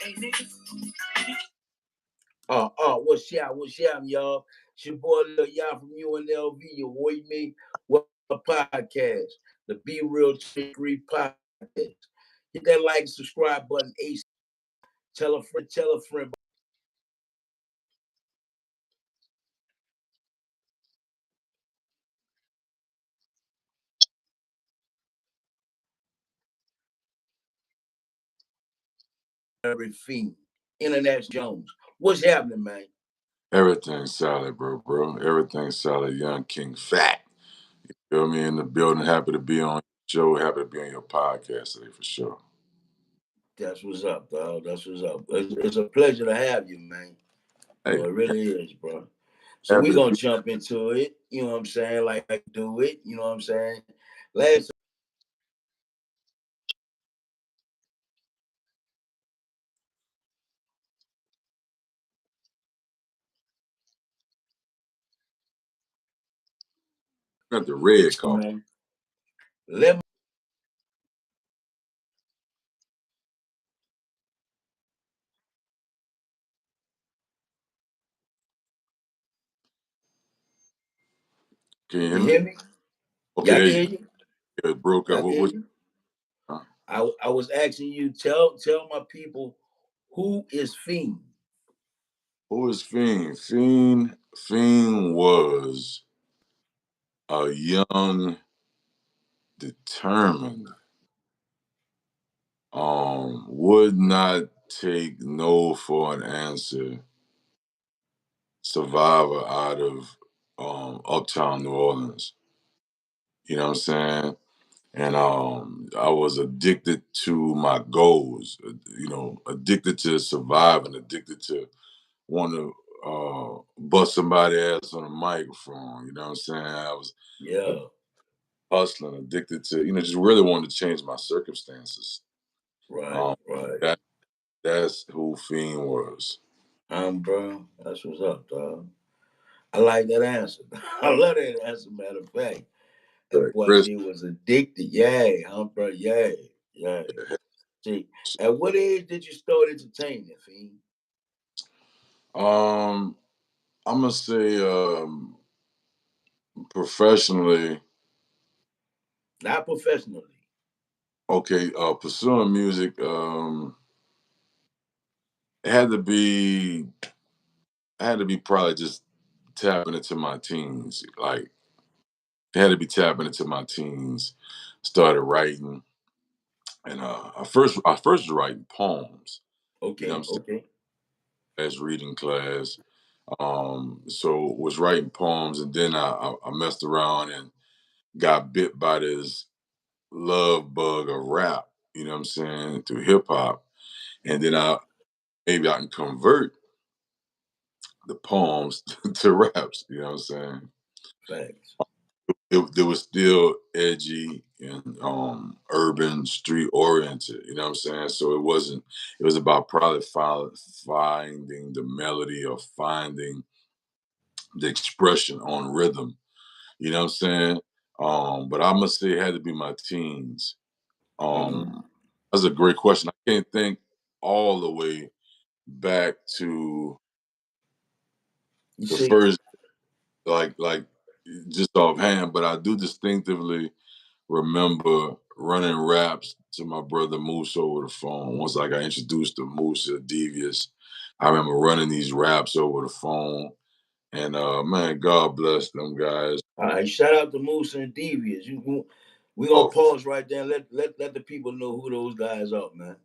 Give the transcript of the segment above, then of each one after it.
What's up, y'all? It's your boy Lil Y'all from UNLV. You avoid me? What a podcast, the Be Real 23 podcast. Hit that like, subscribe button. Ace. Tell a friend. Tell a friend. Fiend, International Jones. What's happening, man? Everything's solid, bro. Everything's solid. Young King Fat. You feel me? In the building. Happy to be on your show. Happy to be on your podcast today for sure. That's what's up, dog. That's what's up. It's a pleasure to have you, man. Hey, It really is, bro. So happy we're to gonna be. jump into it. You know what I'm saying? Like I do it. You know what I'm saying? Last Got the red coffee. man, let me Can you hear you me? hear me? Okay, Yeah, I there can you hear go. you. It broke up. I can hear What you. huh? I was asking you, tell my people who is Fiend. Who is Fiend? Fiend was a young, determined, would not take no for an answer survivor out of uptown New Orleans. You know what I'm saying? And I was addicted to my goals, addicted to surviving, addicted to wanting to bust somebody ass on a microphone. You know what I'm saying? I was Yeah, hustling, addicted to, just really wanted to change my circumstances. right, Um, right. that that's who Fiend was. Bro, that's what's up, dog. I like that answer. I love that answer. Matter of fact, that Right. boy Chris, G was addicted. Yay, bro. Yay, yay. See, at what age did you start entertaining, Fiend? um, I'm gonna say professionally. Not professionally. Okay, pursuing music. It had to be. It had to be probably just tapping into my teens. Like it had to be tapping into my teens. Started writing, and I first was writing poems. You know what Okay, I'm saying? okay. As reading class. So was writing poems, and then I messed around and got bit by this love bug of rap. You know what I'm saying, through hip hop, and then I can convert the poems to raps. You know what I'm saying? Facts. It was still edgy and urban, street oriented. You know what I'm saying? So it wasn't. It was about probably finding the melody or finding the expression on rhythm. You know what I'm saying? But I must say it had to be my teens. Mm-hmm. That's a great question. I can't think all the way back to You the see, first, like just offhand, but I do distinctively remember running raps to my brother Moose over the phone. Once I got introduced to Moose or Devious, I remember running these raps over the phone. And man, God bless them guys. all right. Shout out to Moose and Devious. We gonna Oh, pause right there and let the people know who those guys are, man.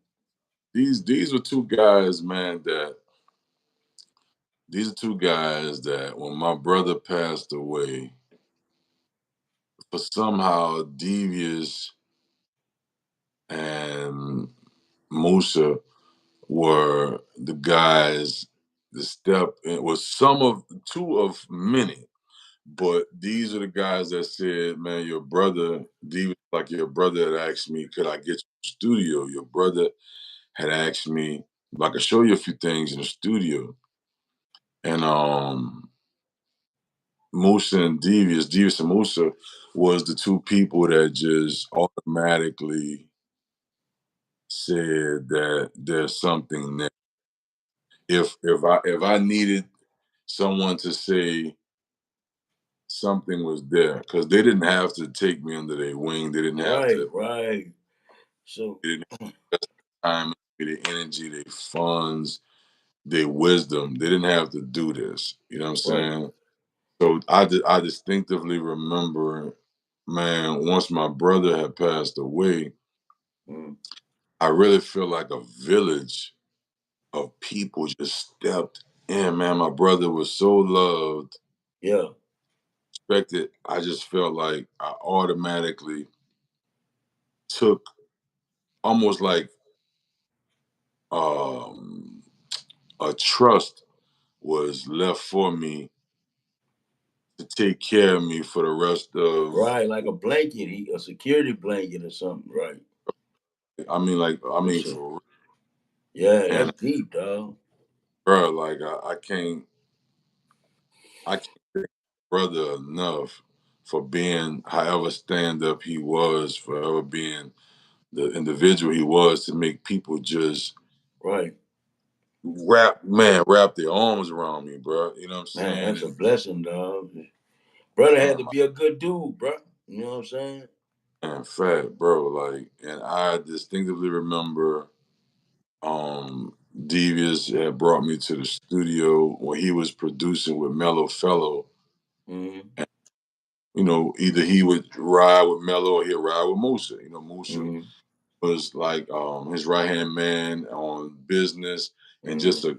these were two guys, man, that these are two guys that when my brother passed away, for somehow Devious and Musa were the guys the step it was some of two of many, but these are the guys that said, man, your brother, Devious, like your brother had asked me, could I get you in the studio? Your brother had asked me if I could show you a few things in the studio. And Musa and Devious and Musa was the two people that just automatically said that there's something that if I needed someone to say something was there, because they didn't have to take me under their wing. They didn't have Right, to. right. So They didn't invest their time, their energy, their funds, their wisdom. They didn't have to do this. You know what I'm right. saying? So I distinctively remember, man, once my brother had passed away, Mm, I really feel like a village of people just stepped in, man. My brother was so loved, yeah, respected. I just felt like I automatically took almost like um, a trust was left for me to take care of me for the rest of. right. Like a blanket, a security blanket or something. Right. I For mean, sure. for real. Yeah, And that's deep, dog. bro, like I can't thank my brother enough for being however stand up he was, forever being the individual he was to make people just Right. wrap their arms around me, bro. You know what I'm Man, saying? that's a blessing, dog. Brother had to And be a good dude, bro. You know what I'm saying? fat, bro, like, and I distinctively remember Devious had brought me to the studio where he was producing with Mellow Fellow. Mm-hmm. And, either he would ride with Mellow or he'd ride with Musa. Musa Mm-hmm. was like his right hand man on business and Mm-hmm. just a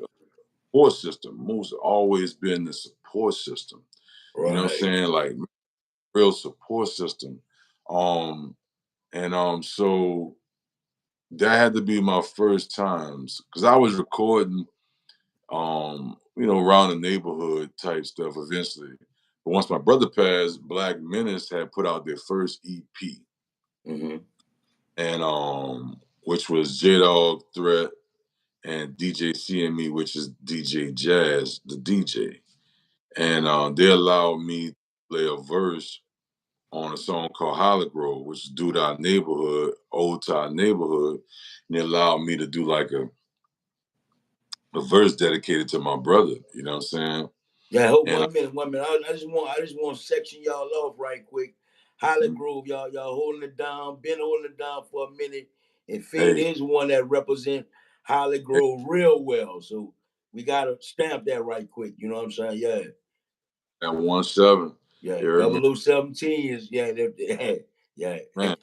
support system. Musa always been the support system. You know what I'm Right. saying? Like real support system. Um so that had to be my first times because I was recording around the neighborhood type stuff eventually. But once my brother passed, Black Menace had put out their first EP, Mm-hmm. and which was J Dog Threat and DJ CME, which is DJ Jazz, the DJ. And they allowed me to play a verse on a song called Holla, which is due to our neighborhood, old to our neighborhood. And they allowed me to do like a verse dedicated to my brother, you know what I'm saying? Yeah, hold And 1 minute, 1 minute. I just want to section y'all off right quick. Holly Grove, y'all holding it down, been holding it down for a minute. And Fiend hey, is one that represent Holly hey, Grove real well. So we gotta stamp that right quick. You know what I'm saying? Yeah. at 1-7, Yeah. you heard me? 0017 is yeah. Man,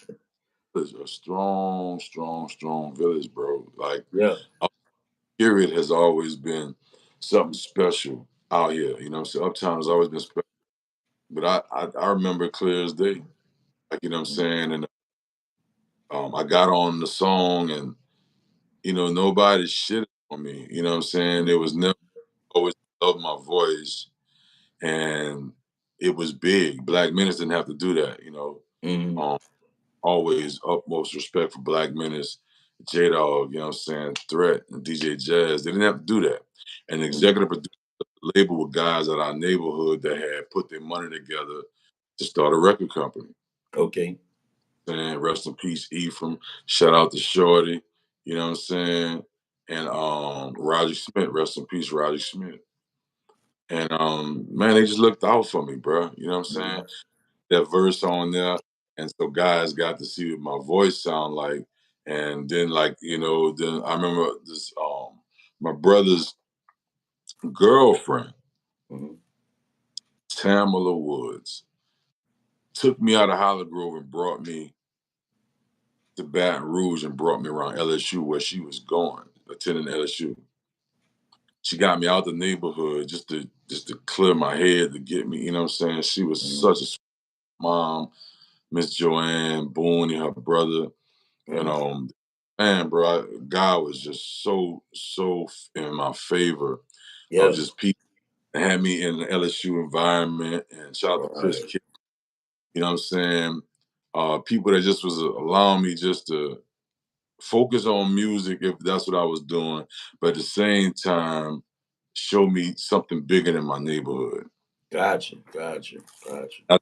it's a strong, strong, strong village, bro. Like, Yeah. our period has always been something special out here. You know what I'm saying? Uptown has always been special. But I remember it clear as day. Like, you know what I'm Mhm. saying? And I got on the song and, nobody shit on me. You know what I'm saying? It was never always loved my voice and it was big. Black Menace didn't have to do that. Mhm. Um, always utmost respect for Black Menace, J Dog, you know what I'm saying, Threat, and DJ Jazz. They didn't have to do that. And the Mhm. executive producer of the label with guys at our neighborhood that had put their money together to start a record company. Okay. And rest in peace, Ephraim. Shout out to Shorty, you know what I'm saying? And Roger Smith, rest in peace, Roger Smith. And man, they just looked out for me, bro. You know what I'm saying? Mhm. That verse on there, and so guys got to see what my voice sound like. And then, like, then I remember this my brother's girlfriend, Mhm. Tamala Woods, took me out of Holly Grove and brought me to Baton Rouge and brought me around LSU where she was going, attending LSU. She got me out the neighborhood just to clear my head to get me, you know what I'm saying? She was Mhm. such a sweet mom, Miss Joanne Boone and her brother. And Mhm. man, bro, God was just so in my favor of Yeah. just people that had me in the LSU environment. And shout out to Chris Right. Kidd, you know what I'm saying? People that just was allowing me just to focus on music if that's what I was doing, but at the same time, show me something bigger than my neighborhood. Gotcha. Gotcha. Gotcha. I,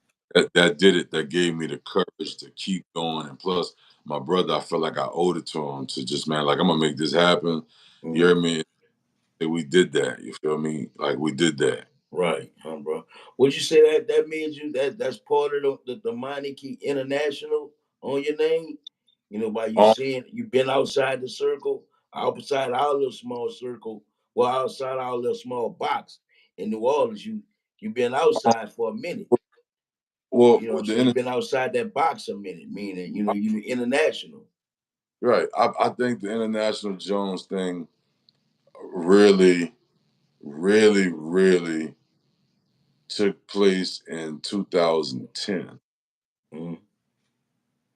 that did it. That gave me the courage to keep going. And plus, my brother, I felt like I owed it to him to just, man, like, I'm gonna make this happen. You Mm. hear me? And we did that. You feel me? Like, we did that. Right, bro. Would you say that means that's part of the Monarchy International on your name? You know, by you Um, saying you've been outside the circle, outside our little small circle, well, outside our little small box in New Orleans, you've been outside for a minute. well, You know what I'm the saying? You've been outside that box a minute, meaning you international. right. I think the International Jones thing really, really, really took place in 2010, Mm.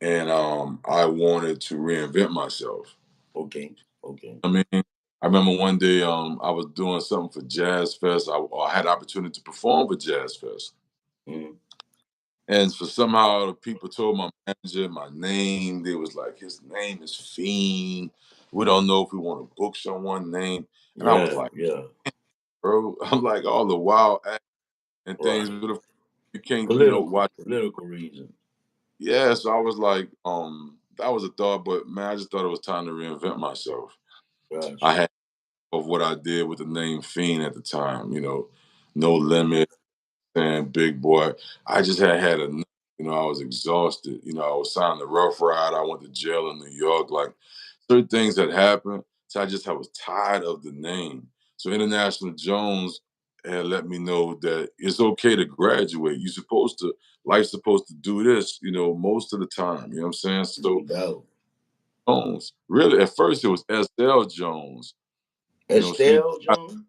and I wanted to reinvent myself. Okay, okay. I mean, I remember one day I was doing something for Jazz Fest. I had the opportunity to perform for Jazz Fest. Mm. And for somehow the people told my manager my name. They was like, his name is Fiend. We don't know if we want to book someone name. And I was Yeah, like, yeah. bro, I'm like all the wild acts and things. Right. But if you can't, Political, watch. political reason. Yeah, so I was like, that was a thought, but man, I just thought it was time to reinvent myself. I Gotcha. had of what I did with the name Fiend at the time, No Limit and Big Boy. I just had enough. I was exhausted. I was signed to Rough Ride. I went to jail in New York. Like certain things that happened. So I was tired of the name. So International Jones had let me know that it's okay to graduate. You're supposed to, life's supposed to do this, most of the time. You know what I'm saying? No So doubt. Jones, really, at first it was SL Jones, see, Estelle John?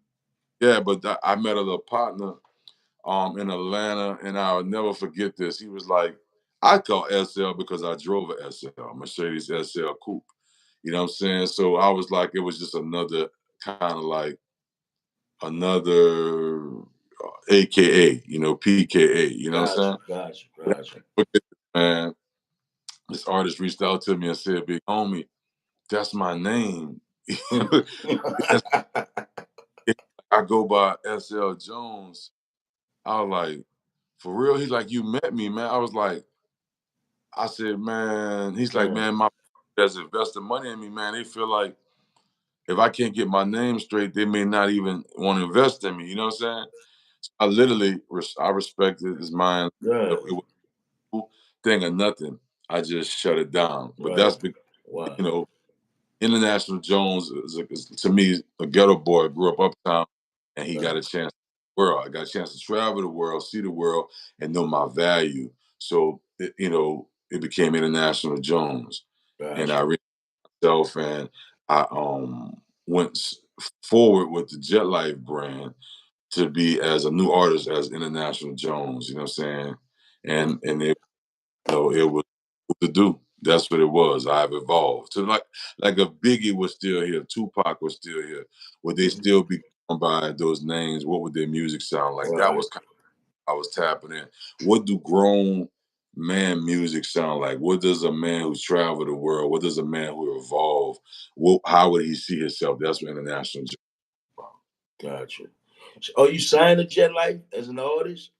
yeah, but I met a little partner in Atlanta, and I'll never forget this. He was like, I call SL because I drove a SL, Mercedes SL Coupe. You know what I'm saying? So I was like, it was just another kind of like another AKA, PKA. You know what I'm Gotcha, saying? gotcha, Yeah. gotcha. Look at this, man, this artist reached out to me and said, "Big homie, that's my name." Hmm. That's- I go by SL Jones. I was like, for real? He's like, you met me, man. I was like, I said, man, he's like, Mm, man, my that's invested money in me, man. They feel like if I can't get my name straight, they may not even want to invest in me. You know what I'm saying? So I literally, I respected his mind. It right, was a cool thing or nothing. I just shut it down. But that's right. because, Wow. you know, International Jones is to me a ghetto boy. Grew up uptown, and he got Right. a chance. World. I got a chance to travel the world, see the world, and know my value. So it became International Jones, and I Gotcha. reached myself, and I went forward with the Jet Life brand to be as a new artist as International Jones. You know what I'm saying? And it was what to do. That's what it was. I've evolved. So like if Biggie was still here, Tupac was still here, would they Mhm. still be going by those names? What would their music sound like? That Right, was kind of I was tapping in. What do grown man music sound like? What does a man who's traveled the world? What does a man who evolved? How would he see himself? That's what international. gotcha. So, are you signed to Jet Life as an artist?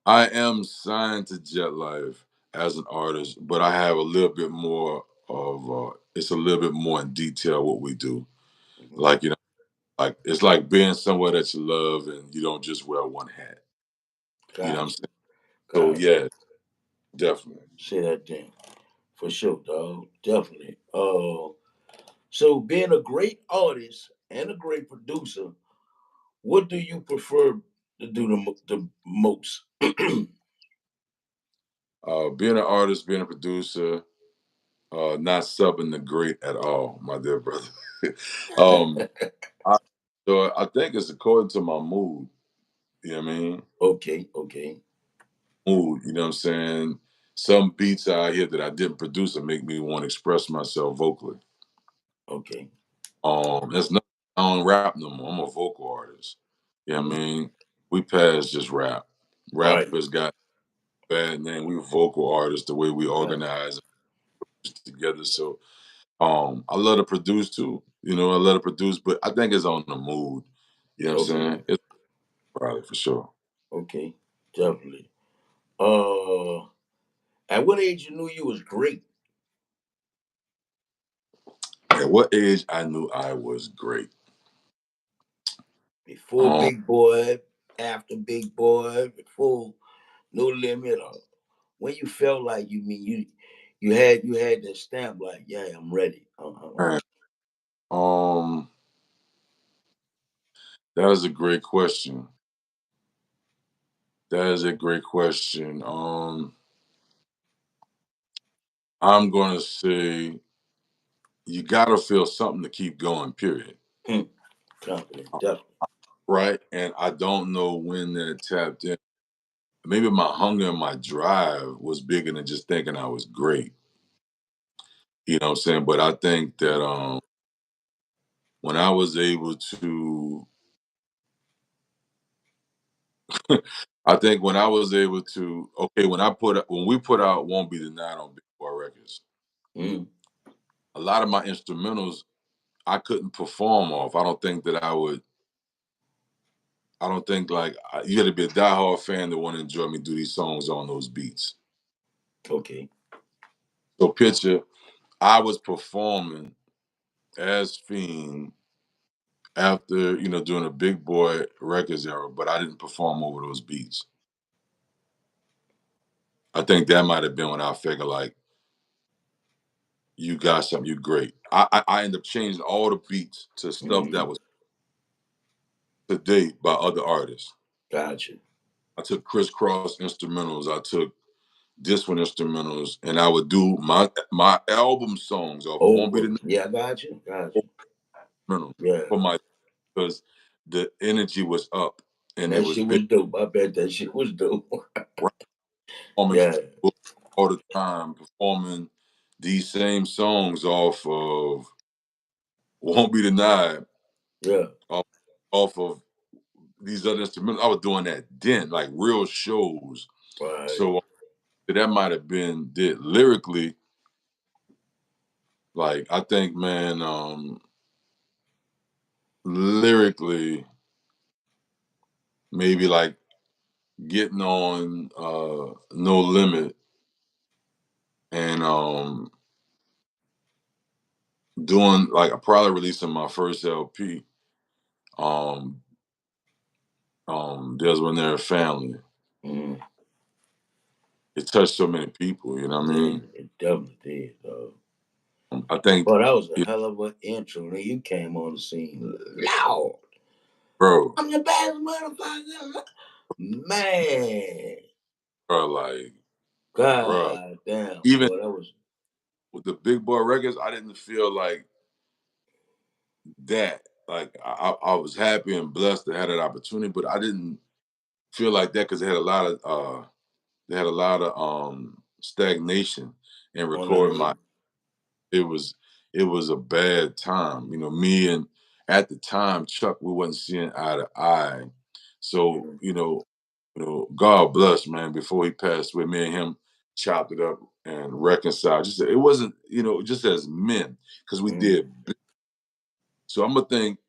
I am signed to Jet Life as an artist, but I have a little bit more of it's a little bit more in detail what we do. Mhm. Like, like it's like being somewhere that you love and you don't just wear one hat. You know what I'm Gotcha, saying? So gotcha. yeah, definitely. Say that thing for sure, dog. Definitely. So being a great artist and a great producer, what do you prefer to do the most? Being an artist, being a producer, not subbing the great at all, my dear brother. um, I, so I think it's according to my mood. You know what I mean? Okay, okay, Mood. You know what I'm saying? Some beats out here that I didn't produce and make me want to express myself vocally. okay. That's not I don't rap no more. I'm a vocal artist. You know what I Mhm. mean? We passed just rap. Rap Right, has got a bad name. We vocal artists, the way we right. organize together. So I love to produce too. I love to produce, but I think it's on the mood. You know what I'm Okay, saying? It's probably for sure. okay. Definitely. Uh, at what age you knew you was great? At what age I knew I was great? Before Um, Big Boy, after Big Boy, before No Limit, or when you felt like you had that stamp like, yeah, I'm ready. man, um, that is a great question. That is a great question. I'm gonna say you gotta feel something to keep going. Period. Mm, confident, definitely. Right, and I don't know when that tapped in. Maybe my hunger and my drive was bigger than just thinking I was great. You know what I'm saying? But I think that when I was able to, I think when I was able to, okay, when we put out "Won't Be Denied" on Big Boy Records, Mm, a lot of my instrumentals I couldn't perform off. I don't think that I would. I don't think like you had to be a diehard fan to want to enjoy me do these songs on those beats. okay. So picture, I was performing as Fiend after doing a Big Boy Records era, but I didn't perform over those beats. I think that might have been when I figured like you got something, you great. I ended up changing all the beats to stuff that Mm, was to date by other artists. gotcha. I took crisscross instrumentals. I took this one instrumentals, and I would do my album songs off of "Won't Be Over. the Yeah, I got you. Got you. Instrumental" Yeah. for my because the energy was up and it That was shit big. was dope. I bet that shit was dope. Right? Performing Yeah. Facebook all the time, performing these same songs off of "Won't Be Denied" Yeah. off, off of these other instrumentals. I was doing that then, like real shows. Right. So that might have been did lyrically. Like I think, man, lyrically, maybe like getting on No Limit and doing like probably releasing my first LP. Um, there's when they're a family. Mm, It touched so many people. You know what I yeah, mean? it definitely did, though. I think, But that was a yeah, hell of an intro. Then you came on the scene loud. bro, I'm the best motherfucker. Man. like, bro, God damn, even boy. That was. with the Big Boy Records, I didn't feel like that. Like I was happy and blessed to have that opportunity, but I didn't feel like that because they had a lot of stagnation in On the recording my. new. It was it was a bad time. Me and at the time Chuck, we wasn't seeing eye to eye. So Mm, God bless, man. Before he passed away, me and him chopped it up and reconciled. Just it wasn't just as men because we mm, did. So I'm gonna think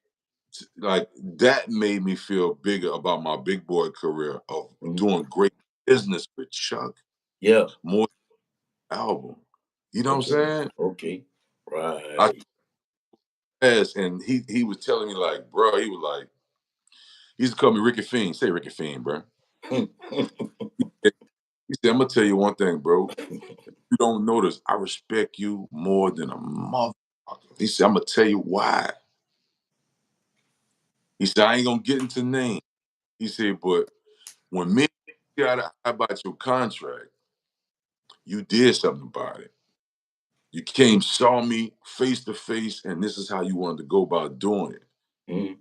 like that made me feel bigger about my big boy career of mm. doing great business with Chuck Yeah. more than album. You know what I'm Okay. saying? Okay. I Right. Yes, and he was telling me like, bro, he was like, he used to call me Ricky Fiend. Say Ricky Fiend, bro. He said, I'm gonna tell you one thing, bro. You don't notice. I respect you more than a motherfucker. He said, I'm gonna tell you why. He said, I ain't gonna get into name. He said, but when me got about your contract, you did something about it. You came, saw me face to face, and this is how you wanted to go about doing it. Mm,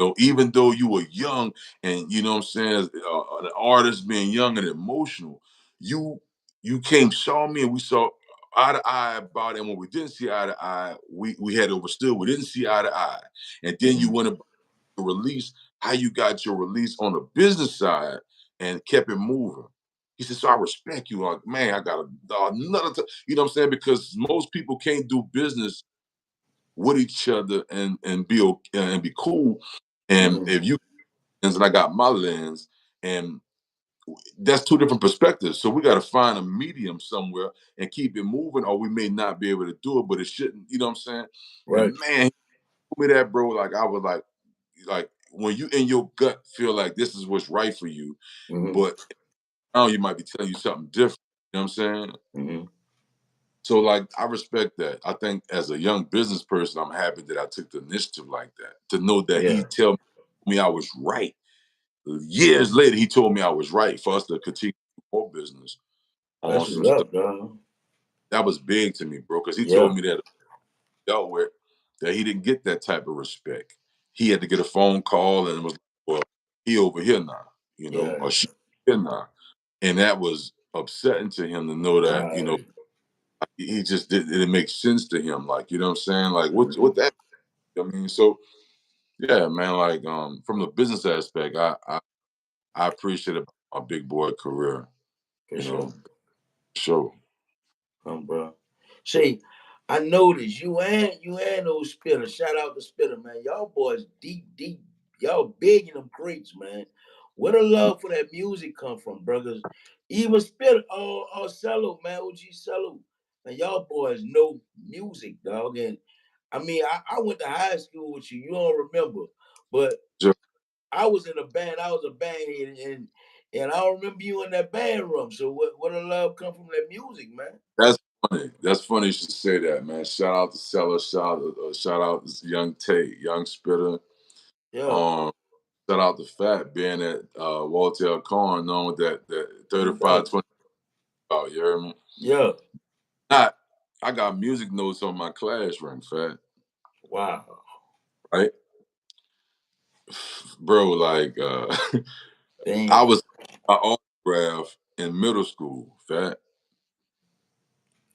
So even though you were young and you know what I'm saying, as an artist being young and emotional, you you came saw me and we saw eye to eye about it. And when we didn't see eye to eye, we had overstood. We didn't see eye to eye. And then you mm, went about the release, how you got your release on the business side and kept it moving. He said, so I respect you. Like, man, I got another, you know what I'm saying? Because most people can't do business with each other and be and be cool. And mm, if you and I got my lens, and that's two different perspectives. So we got to find a medium somewhere and keep it moving, or we may not be able to do it, but it shouldn't. You know what I'm saying? And Right. man, he told me that, bro. Like I was like when you in your gut feel like this is what's right for you, Mm-hmm. but now you might be telling you something different. You know what I'm saying? Mm-hmm. So like I respect that. I think as a young business person, I'm happy that I took the initiative like that to know that Yeah. he tell me I was right. Years later, he told me I was right for us to continue more business on That's some what's stuff. up, dog. That was big to me, bro, because he Yeah. told me that dealt with that he didn't get that type of respect. He had to get a phone call and it was like, well, he over here now, Yeah. or she here now. And that was upsetting to him to know that, Right. he just didn't make sense to him. Like, you know what I'm saying? Like Mm-hmm. what that I mean, so yeah, man, like from the business aspect, I appreciate my big boy career, For you sure. know, sure. Bro. See, I noticed you and those Spitter. Shout out to Spitter, man. Y'all boys deep, deep. Y'all big in them crates, man. Where the love for that music come from, brothers? Even Spitter, Cello, man, OG Cello. Man, y'all boys know music, dog. And I mean, I went to high school with you. You don't remember, but Sure. I was in a band. I was a band head, and I don't remember you in that band room. So where the love come from that music, man? That's funny. That's funny you should say that, man. Shout out to Seller, shout out to Young Tate, Young Spitter. Yeah, Um, shout out to Fat being at Waltel Corn, known with that no 35 doubt. 20. Oh, you hear me? Yeah. Not I got music notes on my class ring, Fat, Wow. right? Bro, like I Damn. was my autograph in middle school, Fat.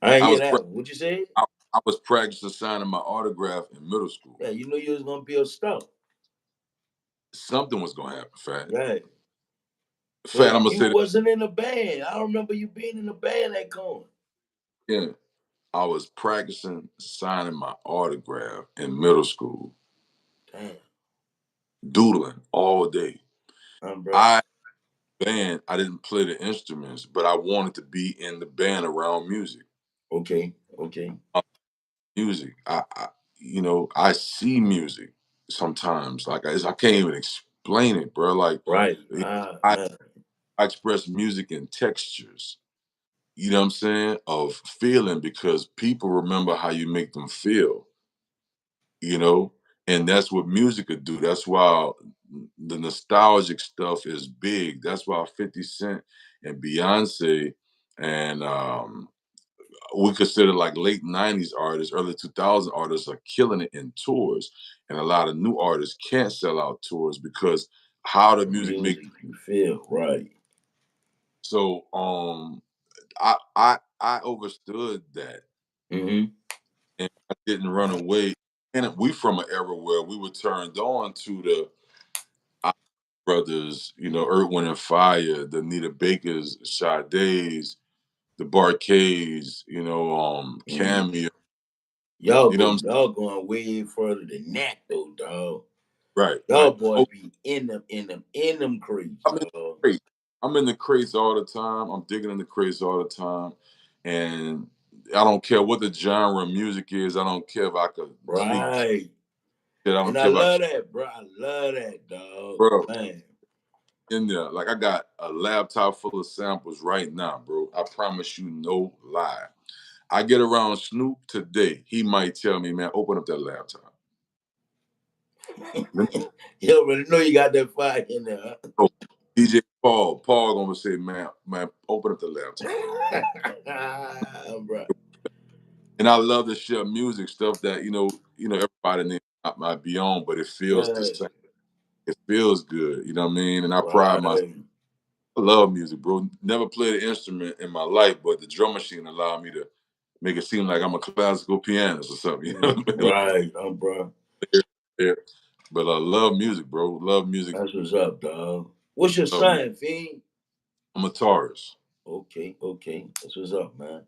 I I hear was that one. What you say? I, I was practicing signing my autograph in middle school. Yeah, you know you was gonna be a star. Something was gonna happen, Fat. Right. Fat, But I'm gonna you say that wasn't in a band. I don't remember you being in a band at Cohen. again. I was practicing signing my autograph in middle school, Damn. doodling all day. Bro. I band, I didn't play the instruments, but I wanted to be in the band around music. Okay. Okay. Music. I see music sometimes. Like I can't even explain it, bro. Like Right. I, I express music in textures. You know what I'm saying? Of feeling because people remember how you make them feel. You know, and that's what music could do. That's why the nostalgic stuff is big. That's why 50 Cent and Beyonce and we consider like late 90s artists, early 2000 artists are killing it in tours. And a lot of new artists can't sell out tours because how the The music make music you feel. Right. so I understood that Mm-hmm. and I didn't run away. And we from an era where we were turned on to the Brothers, Earth, Wind and Fire, the Nita Bakers, Sade's, the Barcades, Mm-hmm. Cameo. Y'all You know go what I'm y'all going way further than that though, dog. saying? Right, Y'all right. boys Oh, be in them crates, I'm in the dog. crates. I'm in the crates all the time. I'm digging in the crates all the time. And I don't care what the genre of music is. I don't care if I could speak. Right. I And don't I care if I love that, bro. I love that, dog. bro. Man. In there. Like I got a laptop full of samples right now, bro. I promise you no lie. I get around Snoop today, he might tell me, man, open up that laptop. Let me You already know you got that fire in there, know. DJ Paul gonna say, man, open up the laptop. huh? Bro. And I love to share music stuff that everybody might be on, but it feels the Yeah. same. It feels good. You know what I mean? And I pride myself. Right. I love music, bro. Never played an instrument in my life, but the drum machine allowed me to make it seem like I'm a classical pianist or something. You know what I mean? Right, bro. Yeah. But I love music, bro. Love music. That's what's up, dog. What's your Love music. sign, Fiend? I'm a Taurus. Okay, okay. That's what's up, man.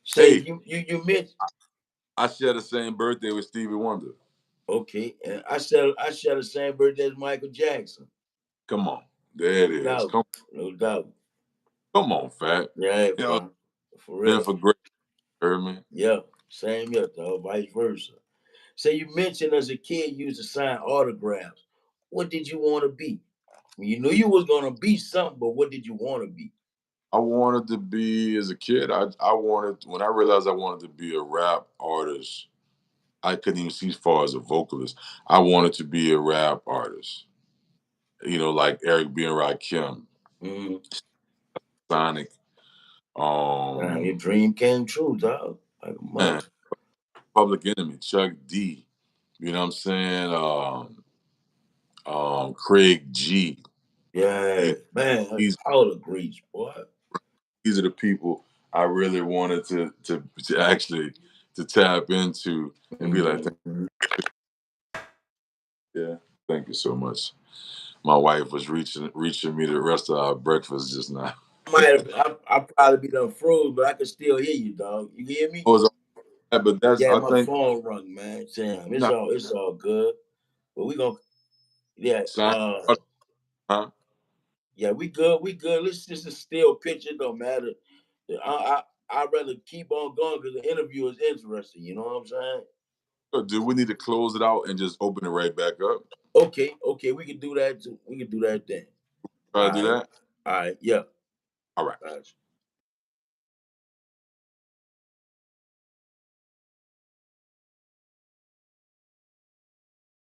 Say Hey, you mentioned I share the same birthday with Stevie Wonder. okay, and I share the same birthday as Michael Jackson. Come on. There it No is. doubt. No doubt. Come on, Fat. Yeah, You know, bro. For been real. for great, heard me. Yeah. Same here, though. Vice versa. So you mentioned as a kid you used to sign autographs. What did you want to be? You knew you was gonna be something, but what did you want to be? I wanted to be as a kid. I wanted when I realized I wanted to be a rap artist. I couldn't even see as far as a vocalist. I wanted to be a rap artist. You know, like Eric B. and Rakim, Mm-hmm. Sonic, Your um, dream came true, dog. Like a mother. man, Public Enemy, Chuck D. You know what I'm saying? Craig G. You Yeah, know, man. these All agrees, boy. these are the people I really wanted to actually to tap into and be like, Mm-hmm. yeah, thank you so much. My wife was reaching me the rest of our breakfast just now. I probably be done froze, but I can still hear you, dog. You hear me? Was but that's Yeah, I my think phone rung, man. Damn, not it's all good. But we gonna yeah, sign, huh? yeah, we good. Let's just a still picture, don't matter. I'd rather keep on going because the interview is interesting, you know what I'm saying? Do we need to close it out and just open it right back up? Okay, we can do that too. We can do that then. Try to All do right, that. all right, yeah. All right. All right.